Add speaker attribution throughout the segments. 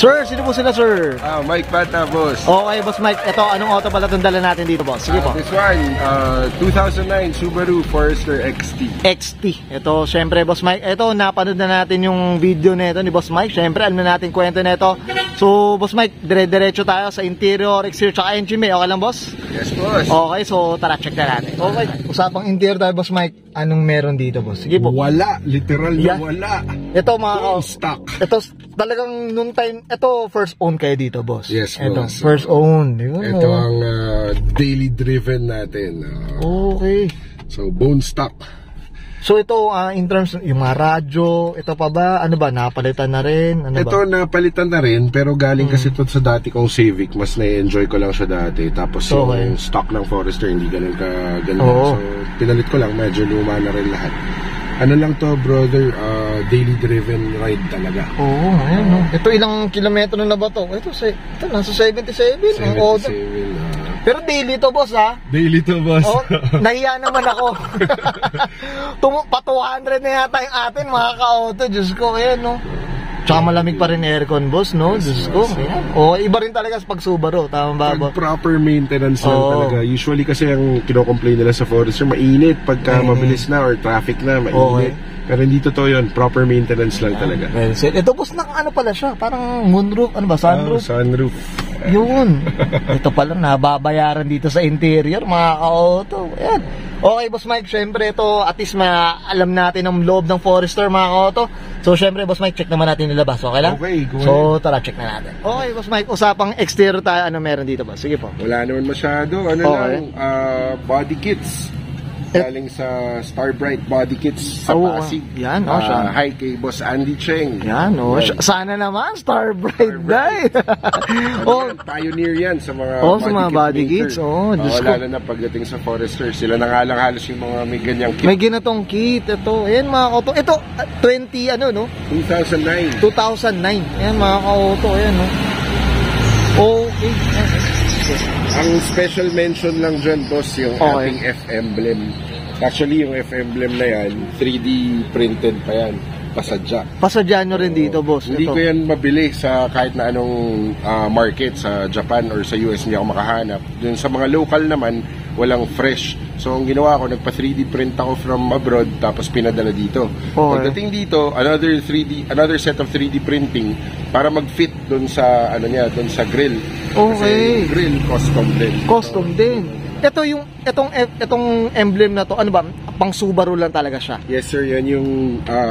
Speaker 1: Sir, sino po sila, sir?
Speaker 2: Mike Bata, boss.
Speaker 1: Okay, boss Mike. Ito, anong auto pala itong dala natin dito, boss? Sige po.
Speaker 2: This one, 2009 Subaru Forester XT.
Speaker 1: XT. Ito, syempre, boss Mike. Ito, napanood na natin yung video nito ni boss Mike. Syempre, alam na natin kwento nito. So, boss Mike, dire-diretso tayo sa interior, exterior, tsaka engine bay. Okay lang, boss?
Speaker 2: Yes, boss.
Speaker 1: Okay, so tara, check na natin. Okay, usapang interior tayo, boss Mike. Anong meron dito, boss? Sige po.
Speaker 2: Wala, literal na wala.
Speaker 1: Ito, mga
Speaker 2: stock.
Speaker 1: Ito, talagang nung time, ito, first own kayo dito, boss.
Speaker 2: Yes,
Speaker 1: ito,
Speaker 2: boss.
Speaker 1: First own. Yun,
Speaker 2: ito ang daily driven natin.
Speaker 1: Okay.
Speaker 2: So, bone stock.
Speaker 1: So ito, in terms yung mga radyo, ito pa ba? Ano ba? Napalitan na rin? Ano
Speaker 2: ito
Speaker 1: ba?
Speaker 2: napalitan na rin, pero galing kasi ito sa dati kong Civic. Mas na-enjoy ko lang siya dati. Tapos yung stock ng Forester, hindi ganun ka ganda. So, pinalit ko lang. Medyo luma na rin lahat. Ano lang to, brother, daily driven ride talaga.
Speaker 1: Oo, ayun, no? Ito ilang kilometro na ba to? Ito nasa 77.
Speaker 2: 77.
Speaker 1: Pero daily to, boss, ha?
Speaker 2: Daily to, boss.
Speaker 1: Oh, nahiya naman ako. Pa 200 na yata yung atin, mga ka-auto. Diyos ko, ayan, no? Tsaka malamig pa rin aircon, boss, no? Diyos ko, ayan. Oh, iba rin talaga sa pag Subaru, tama ba?
Speaker 2: Pag proper maintenance lang talaga. Usually kasi ang kino-complain nila sa Forester, mainit pagka mabilis na or traffic na, mainit. Pero hindi totoo yun, proper maintenance lang talaga.
Speaker 1: Well said. Ito, boss, ano pala siya? Parang moonroof, ano ba? Sunroof?
Speaker 2: Sunroof.
Speaker 1: Yun. Ito pala, nababayaran dito sa interior, mga ka-auto. Ayan. Okay, boss Mike, syempre ito, at least alam natin ang loob ng Forester, mga ka-auto. So, syempre, boss Mike, check naman natin nilabas. Okay lang?
Speaker 2: Okay, go ahead.
Speaker 1: So, tara, check na natin. Okay, boss Mike, usapang exterior tayo. Ano meron dito, boss? Sige po.
Speaker 2: Wala naman masyado. Ano lang, body kits. Galing sa Starbright Body Kits sa Pasig.
Speaker 1: Yan, siya.
Speaker 2: Hi kay Boss Andy Cheng.
Speaker 1: Yan, sana naman, Starbright Day.
Speaker 2: Pioneer yan sa mga
Speaker 1: body kits.
Speaker 2: Lalo na pagdating sa Forester. Sila na nga lang halos yung mga may ganyang kit.
Speaker 1: May ginatong kit. Ito, ayan mga ka-auto. Ito,
Speaker 2: 2009.
Speaker 1: 2009. Ayan mga ka-auto. Ayan, no? Okay.
Speaker 2: Ang special mention lang dyan, boss, yung ating F-emblem. Actually, yung F-emblem na yan, 3D printed pa yan. Pasadya nyo rin dito, boss.
Speaker 1: Hindi
Speaker 2: ko yan mabili sa kahit na anong market sa Japan or sa US, hindi ako makahanap. Dun sa mga local naman, walang fresh. So, ang ginawa ko, nagpa 3D print ako from abroad, tapos pinadala dito. Pagdating dito, another set of 3D printing para mag-fit dun sa, dun sa grill. Kasi grill, custom din. Ito itong emblem na to, ano ba? Pang Subaru lang talaga siya. Yes sir, yan yung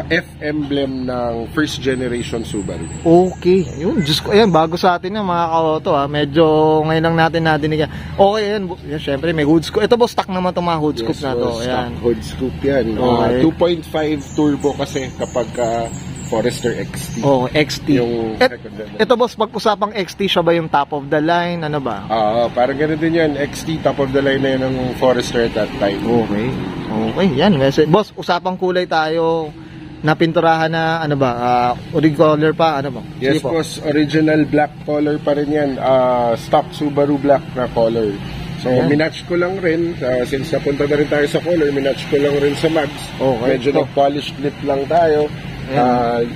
Speaker 2: F-emblem ng first generation Subaru. Okay, yun. Diyos ko, ayan, bago sa atin yan mga ka-auto ha. Medyo ngayon lang natin nadinig yan. Okay, yan, syempre may hood scoop. Ito po, stock naman itong mga hood scoop na to. Ayan. Hood scoop yan. 2.5 turbo kasi kapag Forester XT.
Speaker 1: XT.
Speaker 2: Yung
Speaker 1: ito boss, pag-usapang XT, siya ba yung top of the line? Ano ba?
Speaker 2: Parang gano'n din yan. XT, top of the line na yun ng Forester at that time.
Speaker 1: Okay, yan. Boss, usapang kulay tayo. Napinturahan na, original color pa, ba?
Speaker 2: Yes, boss, original black color pa rin yan. Stock Subaru black na color. So, minatch ko lang rin, since napunta na rin tayo sa color, minatch ko lang rin sa mags. Medyo nag-polish lip lang tayo.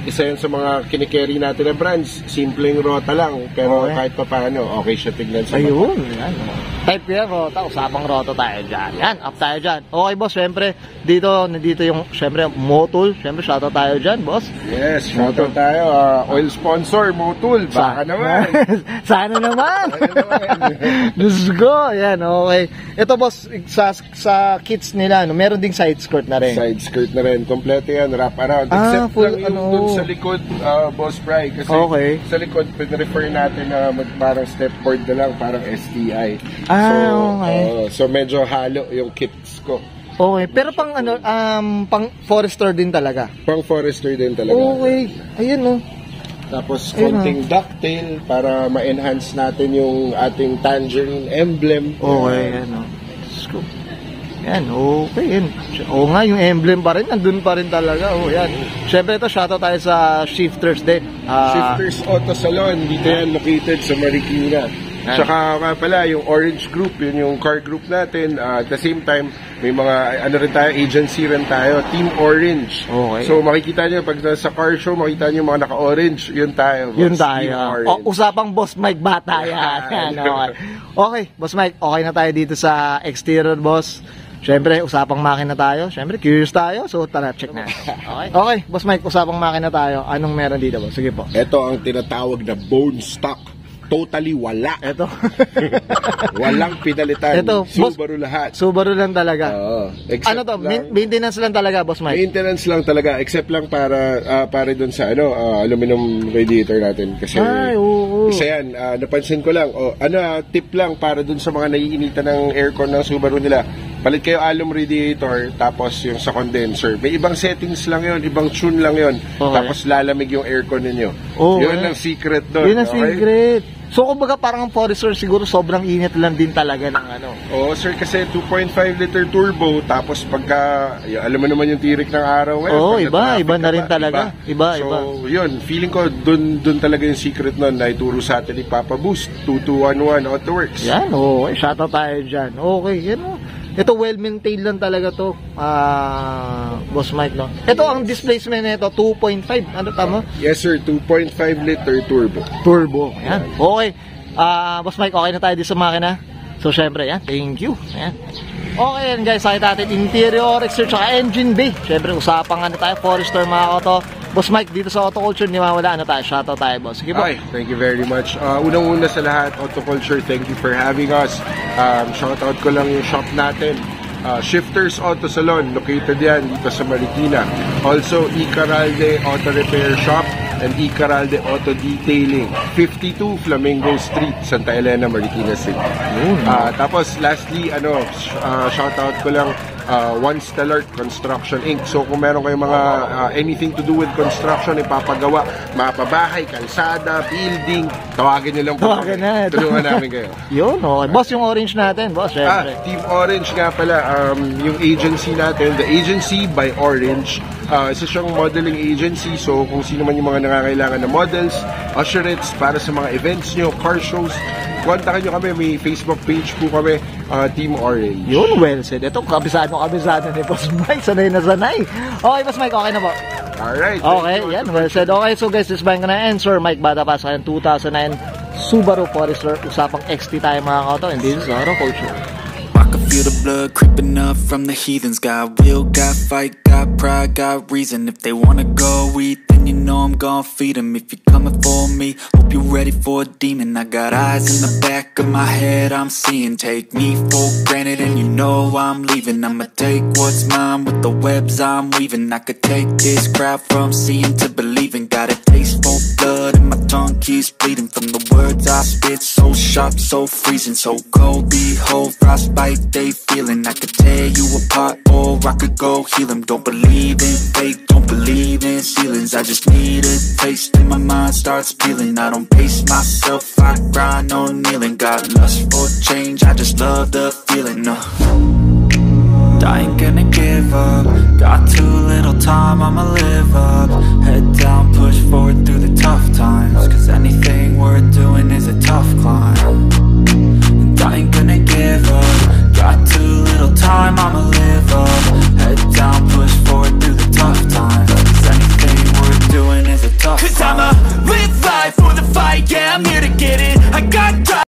Speaker 2: Isa yan sa mga kinikerry natin na brands. Simpleng Rota lang, pero kahit pa paano, okay siya tignan sa
Speaker 1: mata. Yan. Type yan, Rota. Usapang Rota tayo dyan. Yan, up tayo dyan. Okay, boss, syempre, nandito yung, syempre, Motul. Syempre, shoutout tayo dyan, boss.
Speaker 2: Yes, shoutout tayo. Oil sponsor, Motul. Baka naman.
Speaker 1: Sana naman. Diyos ko. Yan, okay. Ito, boss, sa kits nila, meron ding side skirt na rin.
Speaker 2: Side skirt na rin. Kompleto yan, wrap around. Except lang yung dun sa likod, Boss Bry. Kasi sa likod, pin-refer natin na parang stepboard na lang, parang STI. So medyo halo yung kits ko.
Speaker 1: Okay, pero pang pang Forester din talaga.
Speaker 2: Pang Forester din talaga.
Speaker 1: Okay, ayun
Speaker 2: Tapos konting ducktail para ma-enhance natin yung ating tangerine emblem.
Speaker 1: Okay, scoop. Yan, okay, yan. Nga, yung emblem pa rin, nandun pa rin talaga. Yan. Siyempre ito, shoutout tayo sa Shifters din.
Speaker 2: Shifters Auto Salon, dito yan located sa Marikina.
Speaker 1: Yan.
Speaker 2: Tsaka nga pala, yung Orange Group, yun yung car group natin. At the same time, may mga, agency rin tayo, Team Orange.
Speaker 1: Okay.
Speaker 2: So, makikita nyo, pag sa car show, makikita nyo yung mga naka-orange, yun tayo. Boss.
Speaker 1: Yun tayo.
Speaker 2: Team Orange.
Speaker 1: Usapang Boss Mike bata yan. Yan, okay. Okay, Boss Mike, okay na tayo dito sa exterior, boss. Siyempre, usapang makina tayo. Siyempre, curious tayo. So, tara, check na. Okay? Okay, Boss Mike, usapang makina tayo. Anong meron dito, boss? Sige po.
Speaker 2: Ito ang tinatawag na bone stock. Totally wala.
Speaker 1: Ito.
Speaker 2: Walang pinalitan.
Speaker 1: Ito,
Speaker 2: Subaru lahat.
Speaker 1: Subaru lang talaga.
Speaker 2: Except
Speaker 1: Ano to?
Speaker 2: lang,
Speaker 1: Maintenance lang talaga, Boss Mike?
Speaker 2: maintenance lang talaga. Except lang para doon sa aluminum radiator natin. Kasi
Speaker 1: Ay, oo.
Speaker 2: isa yan. Napansin ko lang. Tip lang para doon sa mga naiinitan ng aircon ng Subaru nila. Palit kayo alum radiator, tapos yung sa condenser. May ibang settings lang yon, ibang tune lang yon.
Speaker 1: Okay.
Speaker 2: Tapos lalamig yung aircon ninyo. Yun ang secret doon.
Speaker 1: Yun ang secret. So, kumbaga parang ang Forester siguro sobrang init lang din talaga ng ano.
Speaker 2: Oo, sir, kasi 2.5 liter turbo, tapos pagka, alam mo naman yung tirik ng araw ngayon.
Speaker 1: Oo,
Speaker 2: pag
Speaker 1: iba na rin talaga. Iba.
Speaker 2: So, yun, feeling ko, dun talaga yung secret nun na ituro sa atin ni Papa Boost, 2211 out the works.
Speaker 1: Yan, okay. Shoutout tayo dyan. Okay, yan o. Ito well-maintained lang talaga to, Boss Mike, no? Ito, ang displacement nito 2.5. Ano tama?
Speaker 2: Yes, sir, 2.5 liter turbo.
Speaker 1: Turbo. Yan. Okay. Boss Mike, okay na tayo dito sa makina. So, syempre, yan. Thank you. Yan. Okay, yan guys. Sakita natin interior, exterior, tsaka engine bay. Syempre, usapang ano tayo, Forester, mga auto. Boss Mike, dito sa Auto Culture, hindi mawala. Ano tayo? Shoutout tayo, boss. Sige po.
Speaker 2: Ay, thank you very much. Unang-una sa lahat, Auto Culture, thank you for having us. Shoutout ko lang yung shop natin. Shifters Auto Salon, located yan dito sa Marikina. Also, Icaralde Auto Repair Shop and Icaralde Auto Detailing, 52 Flamingo Street, Santa Elena, Marikina City. Tapos, lastly, shoutout ko lang, One Stellar Construction Inc. So kung meron kayong mga anything to do with construction, ipapagawa, mapabahay, kalsada, building, tawagin nyo lang po.
Speaker 1: Tawagan na.
Speaker 2: Tulungan namin kayo.
Speaker 1: Yun, okay. Boss, yung orange natin, boss, syempre.
Speaker 2: Team Orange nga pala, yung agency natin, the Agency by Orange. Isa siyang modeling agency, so kung sino man yung mga nangangailangan na models, usherates para sa mga events nyo, car shows, kontakin nyo kami, may Facebook page po kami, Team Orange.
Speaker 1: Yun, well said. Ito, kabisado ni Boss Mike. Sanay na sanay. Okay, Boss Mike, okay na po.
Speaker 2: Alright.
Speaker 1: Okay, yan, well said. Okay, so guys, this is Bang na answer. Mike Bata pa sa 2009 Subaru Forester. Usapang XT tayo mga auto, and this is Auto Culture.
Speaker 3: I can feel the blood creeping up from the heathens. Got will, got fight, got pride, got reason. If they wanna go eat, then you know I'm gon' feed them. If you're coming for me, hope you're ready for a demon. I got eyes in the back of my head, I'm seeing. Take me for granted and you know I'm leaving. I'ma take what's mine with the webs I'm weaving. I could take this crowd from seeing to believing. Got a taste for blood and my tongue keeps bleeding. From the words I spit, so sharp, so freezing. So cold, behold, frostbite they feeling. I could tear you apart or I could go heal them. Don't believe in fate, don't believe in ceilings. I just need a taste and my mind starts peeling. I don't pace myself, I grind on kneeling. Got lust for change, I just love the feeling. I ain't gonna give up. Got too little time, I'ma live up.